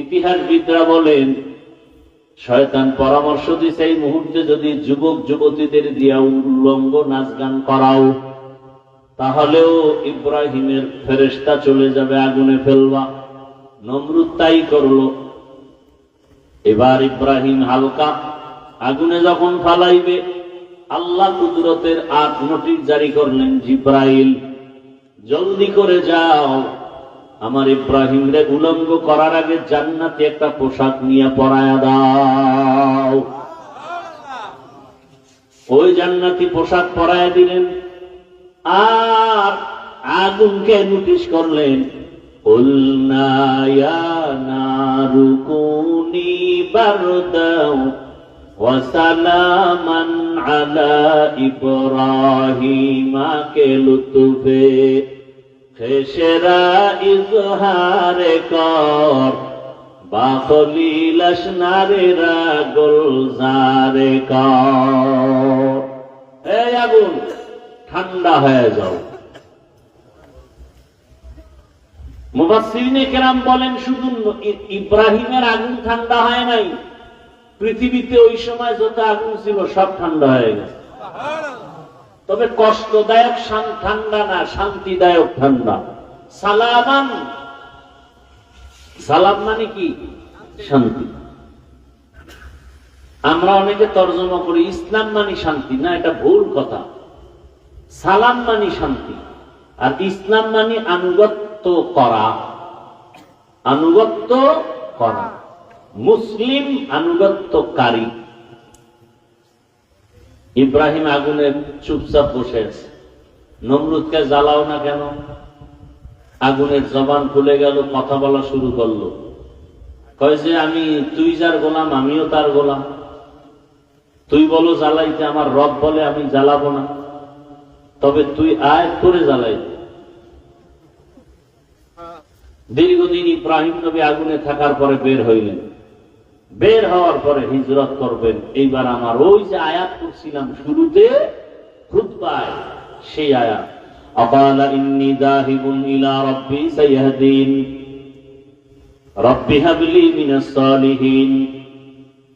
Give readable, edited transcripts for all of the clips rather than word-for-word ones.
ইতিহাসবিদরা বলেন শয়তান পরামর্শ দিছে এই মুহূর্তে যদি যুবক যুবতীদের দিয়া উল্লঙ্গ নাচ গান করাও তাহলেও ইব্রাহিমের ফেরেশতা চলে যাবে, আগুনে ফেলবা। নমরুদ তাই করলো। এবার ইব্রাহিম হালকা আগুনে যখন ফালাইবে, আল্লাহ কুদরতের 8 নোটিশ জারি করলেন, জিব্রাইল জলদি করে যাও, আমার ইব্রাহিম রে উলঙ্গ করার আগে জান্নাতে একটা পোশাক নিয়ে পরায়া দাও। ওই জান্নাতি পোশাক পরায়া দিলেন আর আগুনকে নোটিশ করলেন, কুলনা ইয়া নারু কুনি বারদাও ওয়া সালামান আলা ইব্রাহিম কে লুতুফে খেসেরা ইজহারে কর বাখলিল আসনারেরা গুলজারে কর। এই আগুন ঠান্ডা হয়ে যাও। মুফাসসিরিনে কেরাম বলেন শুধু ইব্রাহিমের আগুন ঠান্ডা হয় নাই, পৃথিবীতে ওই সময় যত আগুন ছিল সব ঠান্ডা হয়ে গেছে। তবে কষ্টদায়ক ঠান্ডা না, শান্তিদায়ক ঠান্ডা। সালামান, সালাম মানে কি? শান্তি। আমরা অনেকে তর্জমা করি ইসলাম মানে শান্তি, না, এটা ভুল কথা। সালাম মানে শান্তি, আর ইসলাম মানে আনুগত্য করা। আনুগত্য করা, মুসলিম আনুগত্যকারী। ইব্রাহিম আগুনে চুপচাপ বসে আছে। নমরুদকে জ্বালাও না কেন? আগুনের জবান খুলে গেল, কথা বলা শুরু করলো। কয় যে তুই যার গোলাম আমিও তার গোলাম, তুই বলো জ্বালাইতে, আমার রব বলে আমি জ্বালাবো না, তবে তুই আয় করে জ্বালাইতে। দীর্ঘদিন ইব্রাহিম নবী আগুনে থাকার পরে বের হইলেন। বের হওয়ার পরে হিজরত করবেন। এইবার আমার ওই যে আয়াত করছিলাম শুরুতে খুতবায়, সেই আয়াত, আকালা ইন্নী যাহিবুন ইলা রাব্বি সাইয়াহদিন রাব্বি হাবলি মিনাস সালিহিন।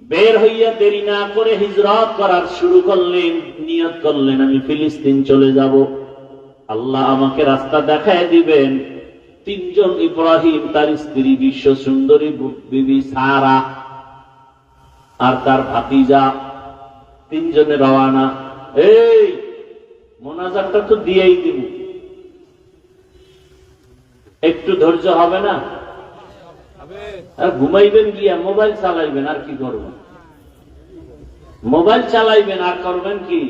বের হইয়া দেরি না করে হিজরত করার শুরু করলেন, নিয়ত করলেন আমি ফিলিস্তিন চলে যাব, আল্লাহ আমাকে রাস্তা দেখায় দিবেন। 3 জন, ইব্রাহিম, তার স্ত্রী বিশ্ব সুন্দরী বিবি সারা আর তার ভাতিজা, 3 জনে রওয়ানা। এই মোনাজাতটা তো দিয়েই দিব, একটু ধৈর্য হবে না? আর ঘুমাইবেন গিয়া মোবাইল চালাইবেন, আর কি করবেন? মোবাইল চালাইবেন আর করবেন কি?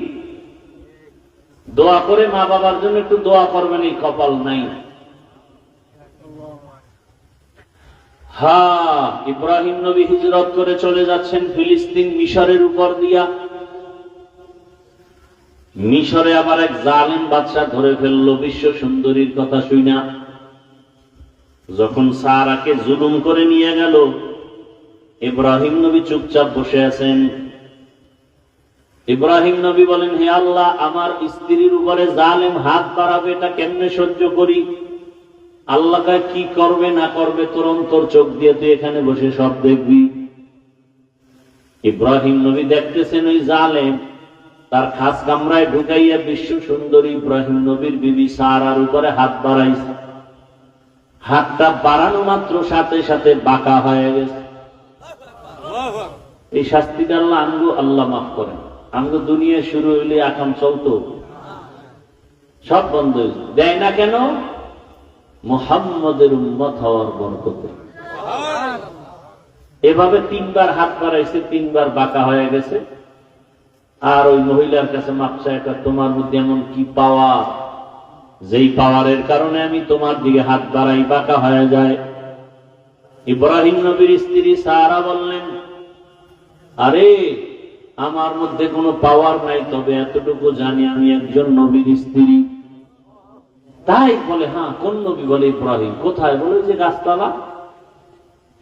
দোয়া করে মা বাবার জন্য একটু দোয়া করবেন, এই কপাল নাই। ইব্রাহিম নবী হিজরত করে চলে যাচ্ছেন ফিলিস্তিন, মিশরের উপর দিয়া। মিশরে আবার এক জালেম বাদশা ধরে ফেললো বিশ্ব সুন্দরীর কথা শুনা। যখন সারাকে জুলুম করে নিয়ে গেল, ইব্রাহিম নবী চুপচাপ বসে আছেন। ইব্রাহিম নবী বলেন, হে আল্লাহ, আমার স্ত্রীর উপরে জালেম হাত বাড়াবে, এটা কেমনে সহ্য করি? আল্লাহ কি করবে না করবে তোর অন্তর চোখ দিয়ে তুই এখানে বসে সব দেখবি। ইব্রাহিম নবী দেখতেছেন ওই জালেম তার খাস কামরায় ঢুকাইয়া বিশ্ব সুন্দরী ইব্রাহিম নবীর বিবি সারার উপরে হাত বাড়াইছে। হাতটা বাড়ানো মাত্র সাথে সাথে বাঁকা হয়ে গেছে। এই শাস্তিটা আল্লাহ মাফ করেন। আমগো দুনিয়া শুরু হইলে আকাম চলতো, সব বন্ধ হয়েছে। দেয় না কেন? মুহাম্মদের উম্মত হওয়ার বরকতে। এভাবে 3 বার হাত বাড়াইছে, 3 বার বাঁকা হয়ে গেছে। আর ওই মহিলার কাছে মাপসা, একটা তোমার মধ্যে এমন কি পাওয়ার, যেই পাওয়ারের কারণে আমি তোমার দিকে হাত বাড়াই, বাঁকা হয়ে যায়। ইব্রাহিম নবীর স্ত্রী সারা বললেন, আরে আমার মধ্যে কোনো পাওয়ার নাই, তবে এতটুকু জানি আমি একজন নবীর স্ত্রী। তাই বলে, হ্যাঁ কোন নবী? বলে ইব্রাহিম। কোথায়? বলে যে গাছতলা।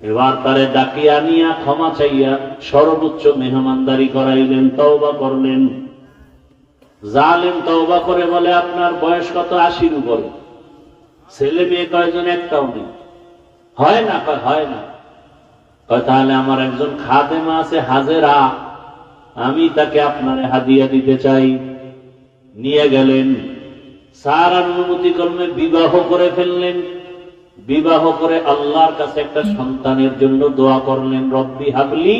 এবার তারে ডাকিয়া নিয়া ক্ষমা চাইয়া সর্বোচ্চ মেহমানদারি করাইলেন, তওবা করলেন। জালেম তওবা করে বলে, আপনার বয়স কত? 80-র উপরে। ছেলে মেয়ে কয়জন? একটাও নেই। হয় না? হয় না। তাহলে আমার একজন খাদেমা আছে হাজেরা, আমি তাকে আপনার হাদিয়া দিতে চাই। নিয়ে গেলেন, সারার অনুমতি ক্রমে বিবাহ করে ফেললেন। বিবাহ করে আল্লাহর কাছে একটা সন্তানের জন্য দোয়া করলেন, রব্বি হাবলি।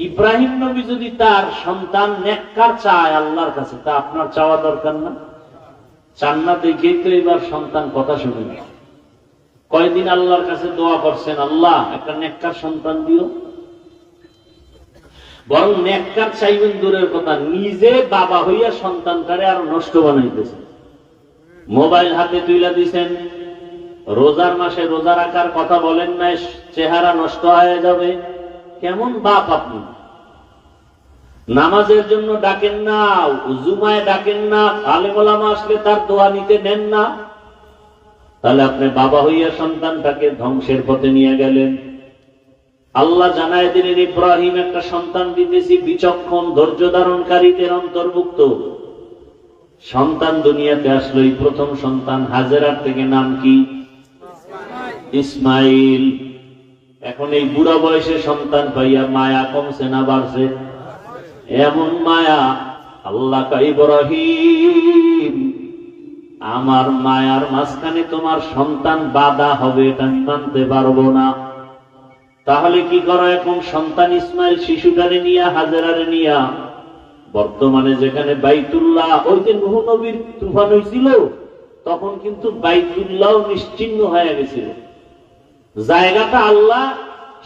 ইব্রাহিম নবী যদি তার সন্তান নেককার চায় আল্লাহর কাছে, তা আপনার চাওয়া দরকার না? চান না দেখেই তো এবার সন্তান কথা শুনেন। কয়দিন আল্লাহর কাছে দোয়া করছেন, আল্লাহ একটা নেককার সন্তান দিও। বরং নেককার চাইবেন দূরের কথা, নিজে বাবা হইয়া সন্তানটারে আর নষ্ট বানাইতেছেন। মোবাইল হাতে তুইলা দিছেন, রোজার মাসে রোজা রাখার কথা বলেন না, চেহারা নষ্ট হয়ে যাবে। কেমন বাপ আপনি? নামাজের জন্য ডাকেন না, জুমায় ডাকেন না, আলেম ওলামা আসলে তার দোয়া নিতে নেন না। তাহলে আপনি বাবা হইয়া সন্তানটাকে ধ্বংসের পথে নিয়ে গেলেন। আল্লাহ জানায় দিলেন, ইব্রাহিম একটা সন্তান দিতেছি, বিচক্ষণ ধৈর্য ধারণকারীদের অন্তর্ভুক্ত। সন্তান দুনিয়াতে আসলো, এই প্রথম সন্তান হাজেরার থেকে নাম কি? ইসমাইল। এখন এই বুড়া বয়সে সন্তান পাইয়া মায়া কমছে না বাড়ছে? এমন মায়া। আল্লাহ কয়, ইব্রাহিম আমার মায়ার মাঝখানে তোমার সন্তান বাধা হবে, এটা আমি মানতে পারবো না। তাহলে কি করো এখন? সন্তান ইসমাইল শিশুটারে নিয়া, হাজেরারে নিয়া, বর্তমানে যেখানে বাইতুল্লাহ, ওই যে নূহ নবীর তুফান হয়েছিল তখন কিন্তু বাইতুল্লাহ নিশ্চিহ্ন হয়ে গেছিল। জায়গাটা আল্লাহ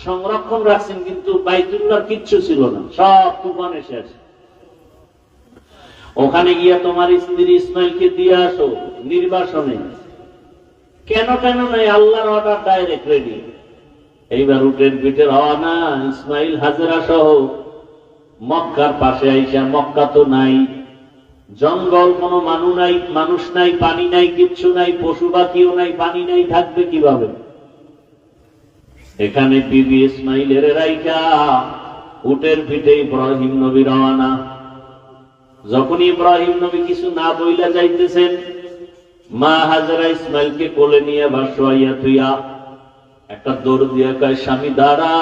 সংরক্ষণ রাখছেন, কিন্তু বাইতুল্লাহর কিচ্ছু ছিল না, সব তুফানে শেষ। ওখানে গিয়া তোমার স্ত্রী ইসমাইলকে দিয়ে আসো নির্বাসনে। কেন নাই, আল্লাহর অর্ডার ডাইরেক্ট রেডি। এইবার উটের পিঠে রওনা, ইসমাইল হাজেরা সহ মক্কার পাশে আইসা। মক্কা তো নাই, জঙ্গল, কোনো মানুষ নাই, পানি নাই, কিচ্ছু নাই, পশু পাখিও নাই, পানি নাই, থাকবে কিভাবে? এখানে বিবি ইসমাইলের রাইখা উটের পিঠে ইব্রাহিম নবী রওনা। যখন ইব্রাহিম নবী কিছু না বইলা যাইতেছেন, মা হাজেরা ইসমাইলকে কোলে নিয়ে ভাসুয়াইয়া থুইয়া একটা দৌড় দিয়া কয়, স্বামী দাঁড়া,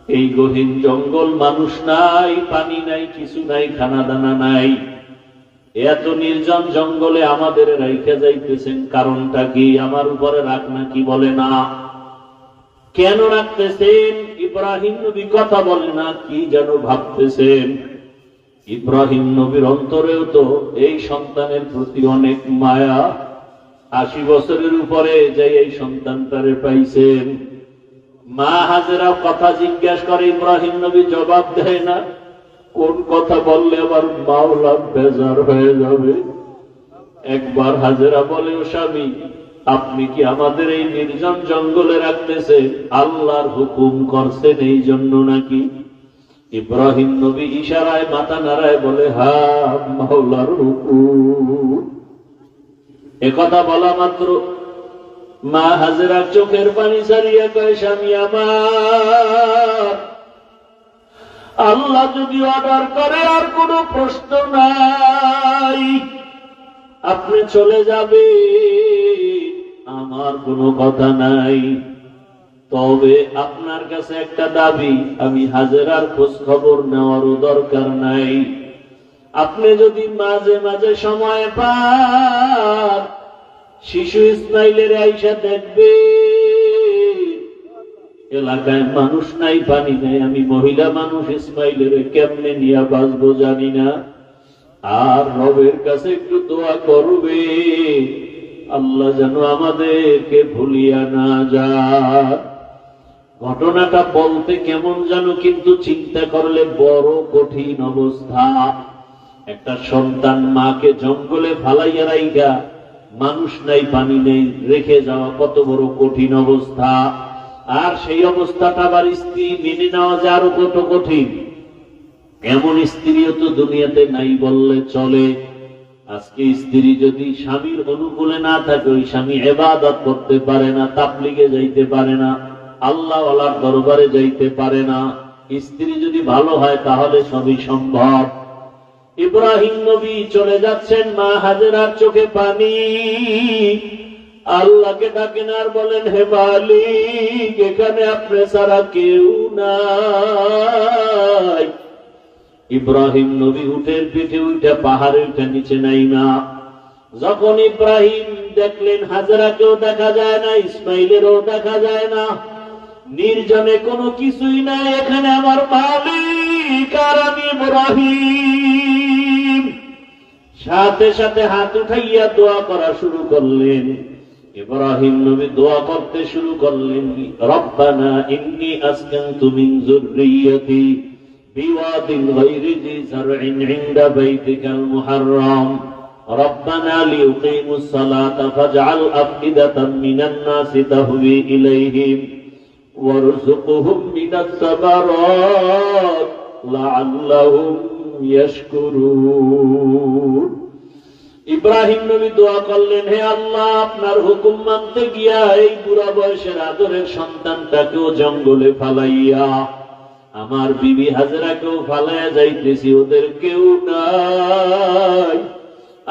এই গহীন জঙ্গল, মানুষ নাই, পানি নাই, কিছু নাই, খানা দানা নাই, এত নির্জন জঙ্গলে আমাদের রাইখা যাইতেছেন, কারণটা কি? আমার উপরে রাগ নাকি? বলে না। কেন রাখতেছেন? ইব্রাহিম নবী কথা বলে না, কি যেন ভাবতেছেন। ইব্রাহিম নবীর অন্তরেও তো এই সন্তানের প্রতি অনেক মায়া। 80 বছরের উপরে যে এই সন্তানটারে পাইছেন। মা হাজেরা কথা জিজ্ঞাসা করে, ইব্রাহিম নবী জবাব দেয় না। কোন কথা বললে আবার মাওলা বেজার হয়ে যাবে। একবার হাজেরা বলে, ও স্বামী, আপনি কি আমাদের এই নির্জন জঙ্গলে রাখতেছেন আল্লাহর হুকুম করছেন এই জন্য নাকি? ইব্রাহিম নবী ইশারায় মাথা নাড়ায় বলে, হ্যাঁ, মাওলার হুকুম। একথা বলা মাত্র মা হাজেরা চোখের পানি ছাড়িয়া কয়, স্বামী আমার, আল্লাহ যদি অর্ডার করে আর কোনো প্রশ্ন নাই, আপনি চলে যাবে, আমার কোনো কথা নাই। তবে আপনার কাছে একটা দাবি, আমি হাজেরার খোঁজ খবর নেওয়ারও দরকার নাই। আপনি যদি মাঝে মাঝে সময় পান, শিশু ইসমাইলের আইসা দেখবে, এলাকায় মানুষ নাই, পানি নাই, আমি মহিলা মানুষ, ইসমাইলের কেমনে নিয়ে বাঁচবো জানি না। আর রবের কাছে একটু দোয়া করবে, আল্লাহ যেন আমাদেরকে ভুলিয়া না যায়। ঘটনাটা বলতে কেমন জানো, কিন্তু চিন্তা করলে বড় কঠিন অবস্থা। একটা সন্তান মাকে জঙ্গলে ফালাইয়া রাইখা, মানুষ নাই, পানি নেই, রেখে যাওয়া কত বড় কঠিন অবস্থা। আর সেই অবস্থাটা আবার স্ত্রী মেনে নেওয়া যে আরো কত কঠিন। এমন স্ত্রীও তো দুনিয়াতে নাই বললে চলে। আজকে স্ত্রী যদি স্বামীর অনুকূলে না থাকে, ওই স্বামী ইবাদত করতে পারে না, তাবলীগে যাইতে পারে না, আল্লাহ ওয়ালার দরবারে যাইতে পারে না। স্ত্রী যদি ভালো হয় তাহলে সবই সম্ভব। ইব্রাহিম নবী চলে যাচ্ছেন, মা হাজেরার চোখে পানি। আল্লাহকে ডাকেন আর বলেন, হে মালিক, এখানে আপনি ছাড়া কেউ নাই। ইব্রাহিম নবী উটের পিঠে উঠে পাহাড়ে উঠে নিচে নাইমা যখন ইব্রাহিম দেখলেন হাজেরাকেও দেখা যায় না, ইসমাইলেরও দেখা যায় না, নির্জনে কোনো কিছুই নাই, এখানে আমার মালিক আর আমি ইব্রাহিম। সাথে সাথে হাত উঠাইয়া দোয়া করা শুরু করলেন। ইব্রাহিম নবী দোয়া করতে শুরু করলেন, রব্বানা ইন্নী আসকানতু মিন যুররিয়্যতি বিওয়াদিন গায়রি যি যারইন ইনদা বাইতিকাল মুহাররাম রব্বানা লিয়ুকিমুস সালাতা ফাজআল আফইদাতাম মিনান নাসি তাহওয়ি ইলাইহিম ওয়ারযুকহুম মিনাস সামারাত লাআল্লাহুম ইয়াশকুরুন। ইব্রাহিম নবী দোয়া করলেন, হে আল্লাহ, আপনার হুকুম মানতে গিয়া এই বুড়া বয়সের আদরের সন্তানটাকেও জঙ্গলে ফালাইয়া আমার বিবি হাজেরাকেও ফালাইয়া যাইতেছি, ওদের কেউ নাই।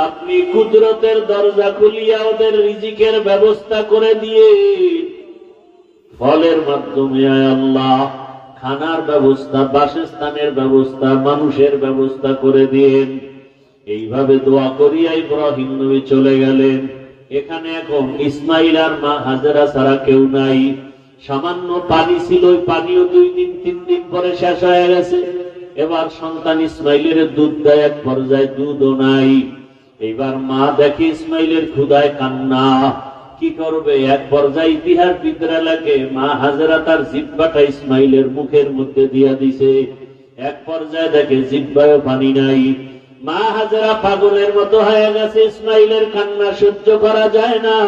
আপনি কুদরতের দরজা খুলিয়া ওদের রিজিকের ব্যবস্থা করে দিয়ে ফলের মাধ্যমে আয় আল্লাহ খানার ব্যবস্থা, বাসস্থানের ব্যবস্থা, মানুষের ব্যবস্থা করে দিয়েন। এইভাবে দোয়া করিয়া ইব্রাহিম নবী চলে গেলেন। এখানে এখন ইসমাইল আর মা হাজেরা ছাড়া কেউ নাই। সামান্য পানি ছিল, ওই পানিও 2 দিন 3 দিন পরে শেষ হয়ে গেছে। এবার সন্তান ইসমাইলের দুধ দেয়, এক পর্যায়ে দুধও নাই। এইবার মা দেখে ইসমাইলের ক্ষুধায় কান্না, কি করবে? এক পর্যায়ে ইতিহাসবিদরা লাগে মা হাজেরা তার জিহ্বাটা ইসমাইলের মুখের মধ্যে দিয়া দিছে। এক পর্যায়ে দেখে জিহ্বায় পানি নাই। মা হাজেরা পাগলের মতো হয়ে গেছে, ইসমাইলের কান্না সহ্য করা যায় না।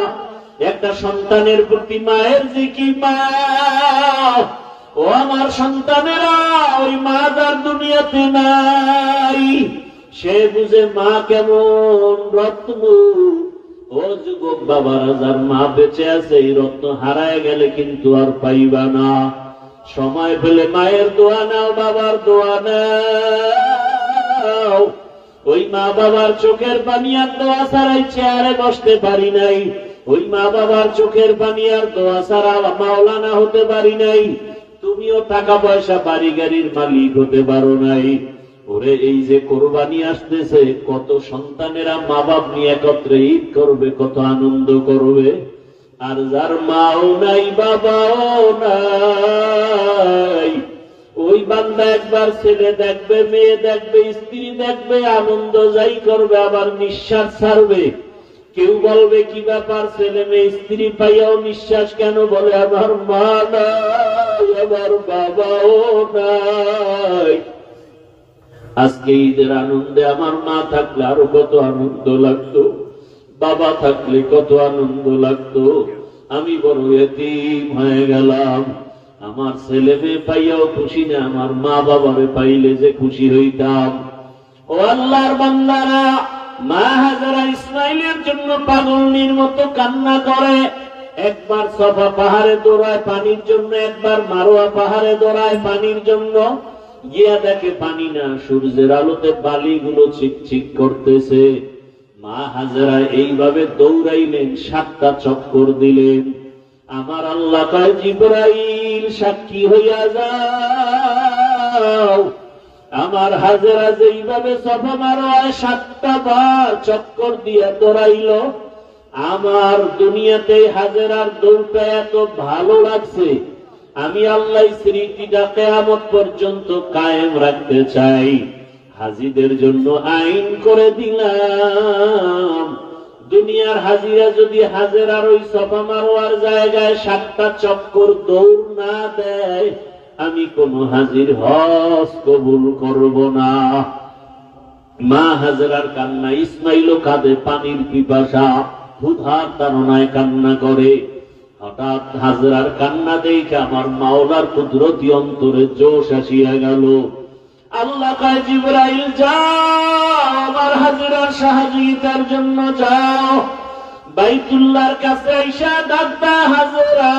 একটা সন্তানের প্রতি মায়ের যে কি মায়া, ও আমার সন্তানেরা, ওই মা যার দুনিয়াতে নাই সে বুঝে মা কেমন রত্ন। ও যুবক বাবারা, যার মা বেঁচে আছে, এই রত্ন হারায় গেলে কিন্তু আর পাইবা না। সময় পেলে মায়ের দোয়া নাও, বাবার দোয়া নাও। ওই মা বাবার চোখের পানি আর দোয়া ছাড়াই চেয়ারে বসতে পারি নাই। ওই মা বাবার চোখের পানি আর দোয়া ছাড়া মাওলানা হতে পারি নাই। তুমিও টাকা পয়সা বাড়ি গাড়ির মালিক হতে পারো নাই। ওরে, এই যে কোরবানি আসতেছে, কত সন্তানেরা মা বাপ নিয়ে একত্রে ঈদ করবে, কত আনন্দ করবে। আর যার মাও নাই, বাবাও নাই, ওই বান্দা একবার ছেলে দেখবে, মেয়ে দেখবে, স্ত্রী দেখবে, আনন্দ যাই করবে, আবার নিঃশ্বাস ছাড়বে। কেউ বলবে, কি ব্যাপার, ছেলে মেয়ে স্ত্রী পাইয়াও নিঃশ্বাস কেন? বলে, আমার মা নাই, আমার বাবাও নাই। আজকে ঈদের আনন্দে আমার মা থাকলে আরো কত আনন্দ লাগতো, বাবা থাকলে কত আনন্দ লাগতো। আমি বড় এতিম হয়ে গেলাম। আমার ছেলে মেয়ে পাইয়াও খুশি না, আমার মা বাবারে পাইলে যে খুশি হইতাম। ও আল্লাহর বান্দারা, মা হাজেরা ইসমাইলের জন্য পাগলনির মতো কান্না করে। একবার সফা পাহাড়ে দৌড়ায় পানির জন্য, একবার মারোয়া পাহাড়ে দৌড়ায় পানির জন্য। গিয়া দেখে পানি না, সূর্যের আলোতে বালিগুলো চিকচিক করতেছে। মা হাজেরা এইভাবে দৌড়াইলেন, 7টা চক্কর দিলেন। আমার আল্লাহ কয়, জিবরাইল সাক্ষী হইয়া যাও, আমার হাজেরা যেইভাবে সফা মারোয়ায় 7টা বার চক্কর দিয়া দৌড়াইল, আমার দুনিয়াতে হাজেরার দৌড়টা এত ভালো লাগছে, আমি আল্লাহ স্মৃতিটা কিয়ামত পর্যন্ত কায়েম রাখতে চাই। হাজীদের জন্য আইন করে দিলাম, দুনিয়ার হাজিরা যদি হাজেরার ওই সফা মারোয়ার জায়গায় 7টা চক্কর দৌড় না দেয়, আমি কোন হাজির হজ কবুল করব না। মা হাজেরার কান্না, ইসমাইলও কাঁদে, পানির পিপাসা, ক্ষুধার তাড়নায় কান্না করে। হঠাৎ হাজেরার কান্না দেখে আমার মাওলার কুদরতি অন্তরে জোশ আসিয়া গেল। আল্লাহ কয়, জিবরাইল যাও, আমার হাজেরার সহযোগিতার জন্য যাও। বাইতুল্লাহর কাছে আইসা ডাকবা, হাজেরা।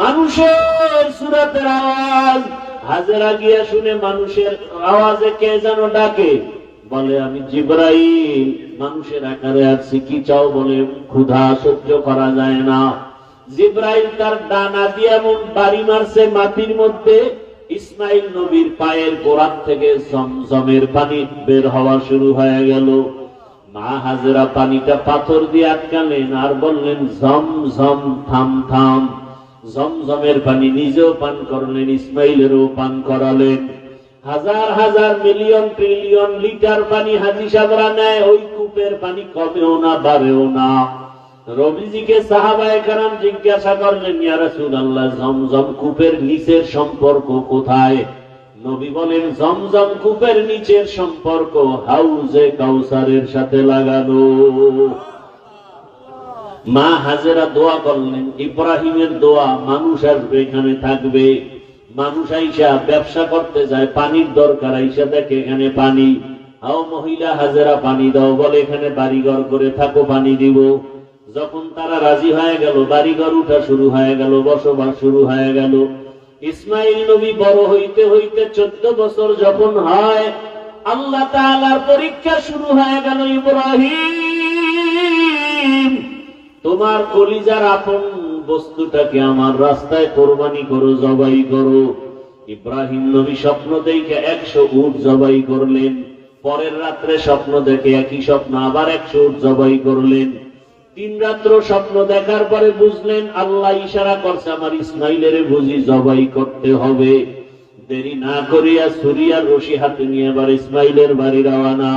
মানুষের সুরাতের আওয়াজ। হাজেরা গিয়া শুনে মানুষের আওয়াজে কে যেন ডাকে। বলে আমি জিবরাইল, মানুষের আকারে আসছি, কি চাও? বলে ক্ষুধা সহ্য করা যায় না। জিবরাইল তার ডানা দিয়ে এমন বাড়ি মারছে মাটির মধ্যে, ইসমাইল নবীর পায়ের গোড়ার থেকে জমজমের পানি বের হওয়া শুরু হয়ে গেল। মা হাজেরা পানিটা পাথর দিয়ে আটকালেন আর বললেন, ঝমঝম থাম থাম। জমজমের পানি নিজেও পান করলেন, ইসমাইলেরও পান করালেন। হাজার হাজার মিলিয়ন ট্রিলিয়ন লিটার পানি হাজি সাহেবরা নেয়, ওই কূপের পানি কমেও না বাড়েও না। রবিজিকে সাহাবায়ে কেরাম জিজ্ঞাসা করলেন, ইয়া রাসূলুল্লাহ, জমজম কূপের নিচের সম্পর্ক কোথায়? নবী বলেন, জমজম কূপের নিচের সম্পর্ক হাউজে কাউসারের সাথে লাগানো। মা হাজেরা দোয়া করলেন, ইব্রাহিমের দোয়া, মানুষ আসবে এখানে থাকবে। মানুষ আইসা ব্যবসা করতে যায়, পানির দরকার, আইসা দেখে এখানে পানি। হাও মহিলা হাজেরা পানি দাও, বলে এখানে বাড়িঘর করে থাকো, পানি দিব। যখন তারা রাজি হয়ে গেল, বাড়িঘর উঠা শুরু হয়ে গেল, বসবাস শুরু হয়ে গেল। ইসমাইল নবী বড় হইতে হইতে 14 বছর যখন হয়, আল্লাহ তাআলার পরীক্ষা শুরু হয়ে গেল। ইব্রাহিম, তোমার কলিজার আপন বস্তুটাকে আমার রাস্তায় কোরবানি করো, জবাই করো। ইব্রাহিম নবী স্বপ্ন দেখে 100 উট জবাই করলেন। পরের রাত্রে স্বপ্ন দেখে একই স্বপ্ন, আবার 100 উট জবাই করলেন। 3 রাত্র স্বপ্ন দেখার পরে বুঝলেন আল্লাহ ইশারা করছে আমার ইসমাইলের বুঝি জবাই করতে হবে। দেরি না করিয়া ছুরিয়ার রশি হাতে নিয়ে এবার ইসমাইলের বাড়ি রওনা।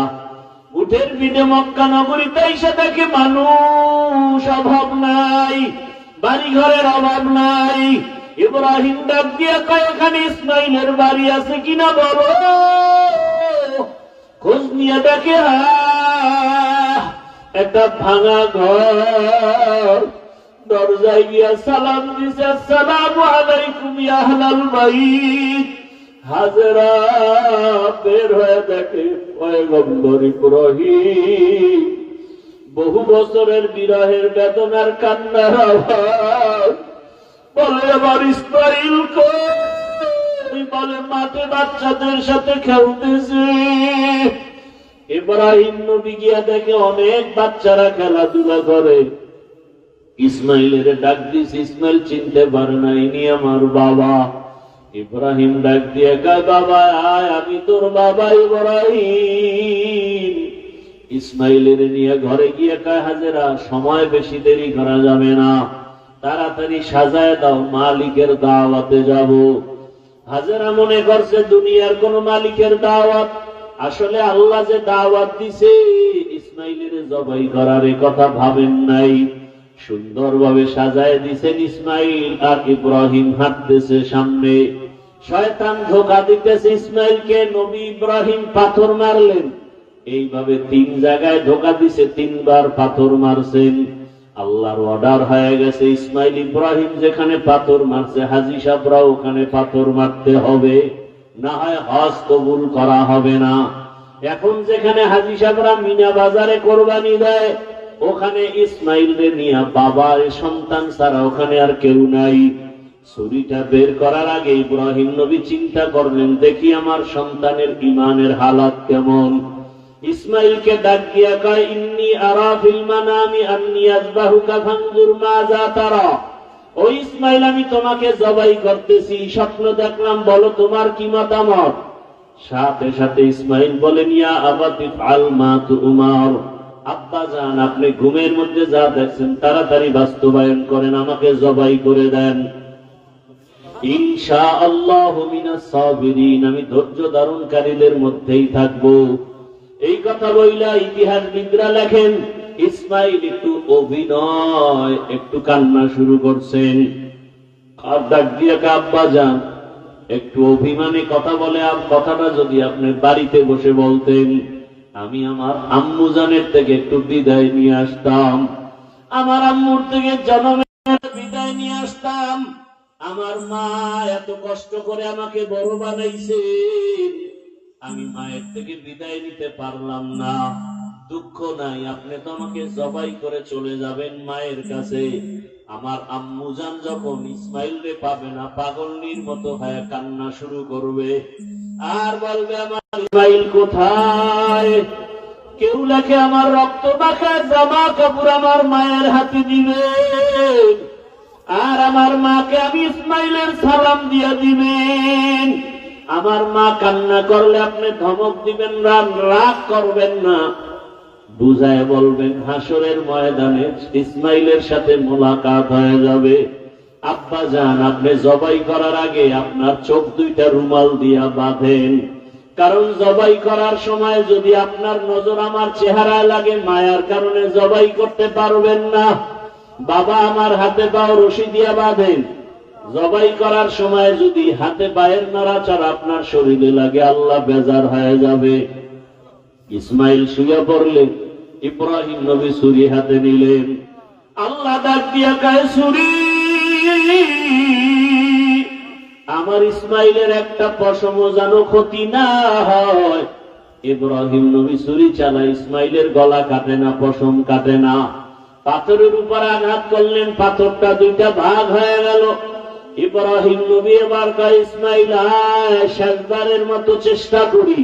উঠের পিঠে মক্কা নগরীতে এসে দেখে মানুষ, অভাব নাই, বাড়ি ঘরের অভাব নাই। ইব্রাহিম ডাক দিয়ে কয়, এখানে ইসমাইলের বাড়ি আছে কিনা বলো। খোঁজ নিয়ে দেখে একটা ভাঙা ঘর। দরজায় গিয়া সালাম দিছে, আসসালামু আলাইকুম ইয়া আহলাল বাইত। হাজেরা বের হয়ে দেখে পয়গম্বর ইব্রাহিম। বহু বছরের বিরহের বেদনার কান্নার আওয়াজ। বলে আমার ইসমাইল কই? বলে মাঠে বাচ্চাদের সাথে খেলতেছে। ইব্রাহিম নবী গিয়া দেখে অনেক বাচ্চারা খেলাধুলা করে। ইসমাইলের ডাক দিছে, ইসমাইল চিনতে পারে না, ইনি আমার বাবা। ইব্রাহিম ডাক দিয়ে কয়, বাবা আয়, আমি তোর বাবা ইব্রাহিম। ইসমাইলের নিয়ে ঘরে গিয়ে কয়, হাজেরা সময় বেশি দেরি করা যাবে না, তাড়াতাড়ি সাজায় দাও, মালিকের দাওয়াতে যাব। হাজেরা মনে করছে দুনিয়ার কোন মালিকের দাওয়াত। আসলে আল্লাহ যে দাওয়াত দিছে ইসমাইলের জবাই করার, এ কথা ভাবেন নাই। সুন্দরভাবে সাজায় দিছেন। ইসমাইল আর ইব্রাহিম হাঁটতেছে সামনে। শয়তান ধোঁকা দিতেছে ইসমাইলকে। নবী ইব্রাহিম পাথর মারলেন। এইভাবে 3 জায়গায় ধোঁকা দিছে, 3 বার পাথর মারছেন। আল্লাহর অর্ডার হয়ে গেছে, ইসমাইল ইব্রাহিম যেখানে পাথর মারছে, হাজী সাহেবরা ওখানে পাথর মারতে হবে, না হয় হজ কবুল করা হবে না। এখন যেখানে হাজী সাহেবরা মিনা বাজারে কোরবানি দেয়, ওখানে ইসমাইলকে নিয়ে বাবা সন্তান ছাড়া ওখানে আর কেউ নাই। ছুরিটা বের করার আগে ইব্রাহিম নবী চিন্তা করলেন, দেখি আমার সন্তানের ঈমানের হালাত কেমন। ইসমাইলকে ডাক দিয়া কয়, ইন্নী আরা ফিল মানামি আন্নী আযবাহুকা ফানজুর মাযা তারা। ও ইসমাইল, আমি তোমাকে জবাই করতেছি, স্বপ্ন দেখলাম, বলো তোমার কি মতামত। সাথে সাথে ইসমাইল বলেন, ইয়া আবাতি ফাল মা তুমার। আব্বা জান, আপনি ঘুমের মধ্যে যা দেখছেন তাড়াতাড়ি বাস্তবায়ন করেন, আমাকে জবাই করে দেন। ইনশাআল্লাহু মিনাস সাবিরিন, আমি ধৈর্য ধারণকারীদের মধ্যেই থাকবো। এই কথা বইলা ইতিহাসবিদরা লেখেন, ইসমাইল একটু অভিনয়, একটু কান্না শুরু করছেন। আর ডাক দিয়ে আব্বা যান, একটু অভিমানে কথা বলে, কথাটা যদি আপনি বাড়িতে বসে বলতেন, আমি আমার আম্মু জানের থেকে একটু বিদায় নিয়ে আসতাম, আমার আম্মুর থেকে জন্মের বিদায় নিয়ে আসতাম। আমার মা এত কষ্ট করে আমাকে বড় বানাইছে, আমি মায়ের থেকে বিদায় নিতে পারলাম না। দুঃখ নাই, আপনি তো আমাকে জবাই করে চলে যাবেন মায়ের কাছে। আমার আম্মু জান যখন ইসমাইল রে পাবে না, পাগলনির মতো হয়ে কান্না শুরু করবে। আর বলবে আমার ইসমাইল কোথায়? কেউ লেখে আমার রক্ত মাখা জামা কাপড় আমার মায়ের হাতে দিবে, আর আমার মাকে আমি ইসমাইলের সালাম দিয়ে দিবেন। আমার মা কান্না করলে আপনি ধমক দিবেন, রাগ করবেন না, বুঝায় বলবেন হাসরের ময়দানে ইসমাইলের সাথে মোলাকাত হয়ে যাবে। আব্বা জান, আপনি জবাই করার আগে আপনার চোখ দুইটা রুমাল দিয়া বাঁধেন, কারণ জবাই করার সময় যদি আপনার নজর আমার চেহারায় লাগে, মায়ার কারণে জবাই করতে পারবেন না। বাবা, আমার হাতে পাও রশি দিয়া বাঁধেন। জবাই করার সময় যদি হাতে পায়ের নড়াচড়া আপনার শরীরে লাগে, আল্লাহ বেজার হয়ে যাবে। ইসমাইল শুয়ে পড়লেন, ইব্রাহিম নবী ছুরি হাতে নিলেন। আল্লাহ ডাক দিয়া কয়, ছুরি, আমার ইসমাইলের একটা পশমও যেন ক্ষতি না হয়। ইব্রাহিম নবী ছুরি চালায়, ইসমাইলের গলা কাটে না, পশম কাটে না। পাথরের উপর আঘাত করলেন, পাথরটা দুইটা ভাগ হয়ে গেল। ইব্রাহিম নবী এবার কয়, ইসমাইল আয়, শেষবারের মতো চেষ্টা করি,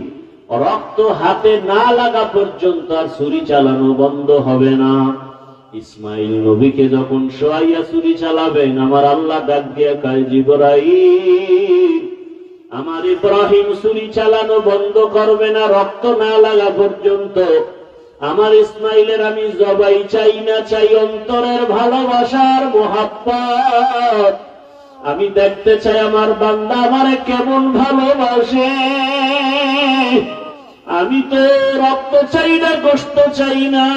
রক্ত হাতে না লাগা পর্যন্ত আর ছুরি চালানো বন্ধ হবে না। ইসমাইল নবীকে যখন শোয়াইয়া ছুরি চালাবেন, আমার আল্লাহ ডাক দিয়া কয়, জিবরাইল, আমার ইব্রাহিম ছুরি চালানো বন্ধ করবে না রক্ত না লাগা পর্যন্ত। আমার ইসমাইলের আমি জবাই চাই না, চাই অন্তরের ভালোবাসার মোহাব্বত। আমি দেখতে চাই আমার বান্দা আমারে কেমন ভালোবাসে। আমি তো রক্ত চাই না, গোশত চাই না।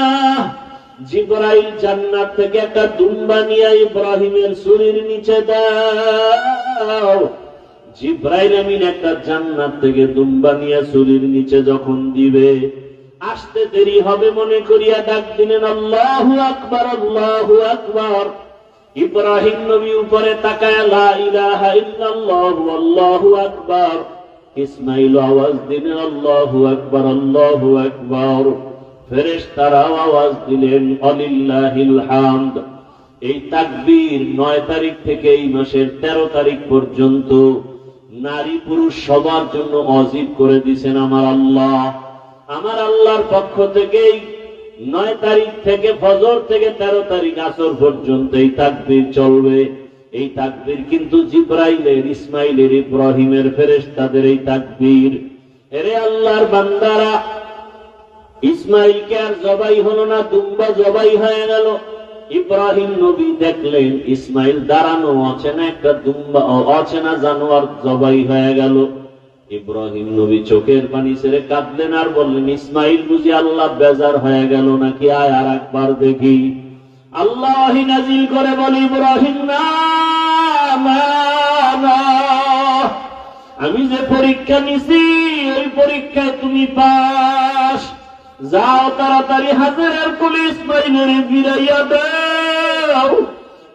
জিবরাইল জান্নাত থেকে একটা দুম্বা নিয়ে ইব্রাহিমের ছুরির নিচে দাও। জিবরাইল আমিন একটা জান্নাত থেকে দুম্বা নিয়ে ছুরির নিচে যখন দিবে, আসতে দেরি হবে মনে করিয়া ডাক দিলেন, আল্লাহু আকবার, আল্লাহু আকবার। ইব্রাহিম নবী উপরে তাকায়, লা ইলাহা ইল্লাল্লাহু আল্লাহু আকবার। ইসমাইল আওয়াজ দিলেন, আল্লাহু আকবার, আল্লাহু আকবার। ফেরেশতারাও আওয়াজ দিলেন, আলিল্লাহিল হামদ। এই তাকবীর 9 তারিখ থেকে এই মাসের 13 তারিখ পর্যন্ত নারী পুরুষ সবার জন্য ওয়াজিব করে দিয়েছেন আমার আল্লাহ। আমার আল্লাহর পক্ষ থেকে 9 তারিখ থেকে ফজর থেকে 13 তারিখ আসর পর্যন্ত এই তাকবীর চলবে। এই তাকবীর কিন্তু জিবরাইলের, ইসমাইলের, ইব্রাহিমের, ফেরেশতাদের এই তাকবীর। এরে আল্লাহর বান্দারা, ইসমাইলকে আর জবাই হলো না, দুম্বা জবাই হয়ে গেল। ইব্রাহিম নবী দেখলেন ইসমাইল দাঁড়ানো, অচেনা একটা দুম্বা, অচেনা জানোয়ার জবাই হয়ে গেল। ইব্রাহিম নবী চোখের পানি ছেড়ে কাঁদলেন আর বললেন, ইসমাইল বুঝি আল্লাহ বেজার হয়ে গেল নাকি? আয় আর একবার দেখি। আল্লাহ নাজিল করে বলি, ইব্রাহিম না, আমি যে পরীক্ষা নিছি ওই পরীক্ষায় তুমি পাস। যাও তাড়াতাড়ি হাজেরার কোলে ইসমাইলের ফিরাইয়া দাও।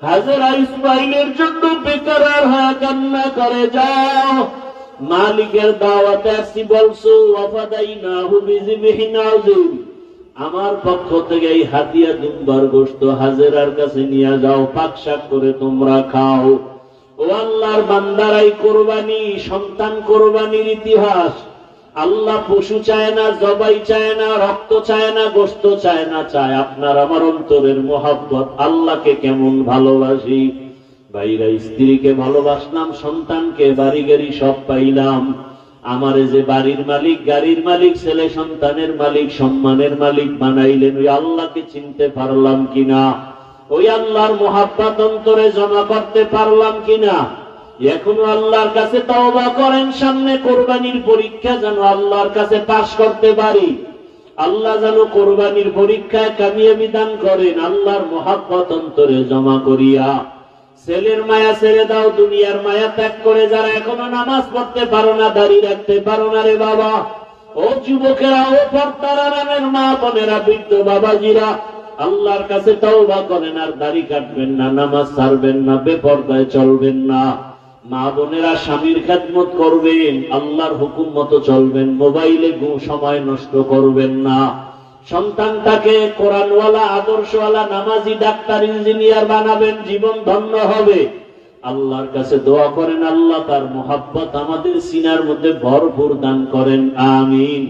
হাজেরা ইসমাইলের জন্য বেকার হয়ে কান্না করে, যাও মালিকের দাওয়াতে আসি বলছো, ওয়াফাদাইনাহু বিযিবহিন আযীম। আমার পক্ষ থেকে এই হাতিয়া দুম্বার গোশত হাজেরার কাছে নিয়ে যাও, পাকশাক করে তোমরা খাও। ও আল্লাহর বান্দারাই কোরবানি, সন্তান কোরবানির ইতিহাস। আল্লাহ পশু চায় না, জবাই চায় না, রক্ত চায় না, গোশত চায় না, চায় আপনার আমার অন্তরের মোহাব্বত। আল্লাহকে কেমন ভালোবাসি, ভাইরা স্ত্রীকে ভালোবাসলাম, সন্তানকে, বাড়ি গাড়ি সব পাইলাম। আমারে যে বাড়ির মালিক, গাড়ির মালিক, ছেলে সন্তানের মালিক, সম্মানের মালিক বানাইলেন, ওই আল্লাহকে চিনতে পারলাম কিনা? ওই আল্লাহর মোহাব্বত অন্তরে জমা করতে পারলাম কিনা? এখনো আল্লাহর কাছে তওবা করেন, সামনে কোরবানির পরীক্ষা যেন আল্লাহর কাছে পাশ করতে পারি। আল্লাহ যেন কোরবানির পরীক্ষায় কামিয়াবি দান করেন, আল্লাহর মোহাব্বত অন্তরে জমা করিয়া। ছেলের মায়া ছেড়ে দাও, দুনিয়ার মায়া ত্যাগ করে যারা এখনো নামাজ পড়তে পারো না, দাঁড়িয়ে রাখতে পারো না রে বাবা, ও যুবকেরা, ও পর্দারা নামের মা বোনেরা, বৃদ্ধ বাবাজিরা, আল্লাহর কাছে তওবা করেন আর দাড়ি কাটবেন না, নামাজ ছাড়বেন না, বেপরদায় চলবেন না। মা বোনেরা স্বামীর খেদমত করবেন, আল্লাহর হুকুম মতো চলবেন, মোবাইলে সময় নষ্ট করবেন না। সন্তানটাকে কোরআনওয়ালা, আদর্শওয়ালা, নামাজি, ডাক্তার, ইঞ্জিনিয়ার বানাবেন, জীবন ধন্য হবে। আল্লাহর কাছে দোয়া করেন, আল্লাহ তার মুহাব্বত আমাদের সিনার মধ্যে ভরপুর দান করেন। আমিন।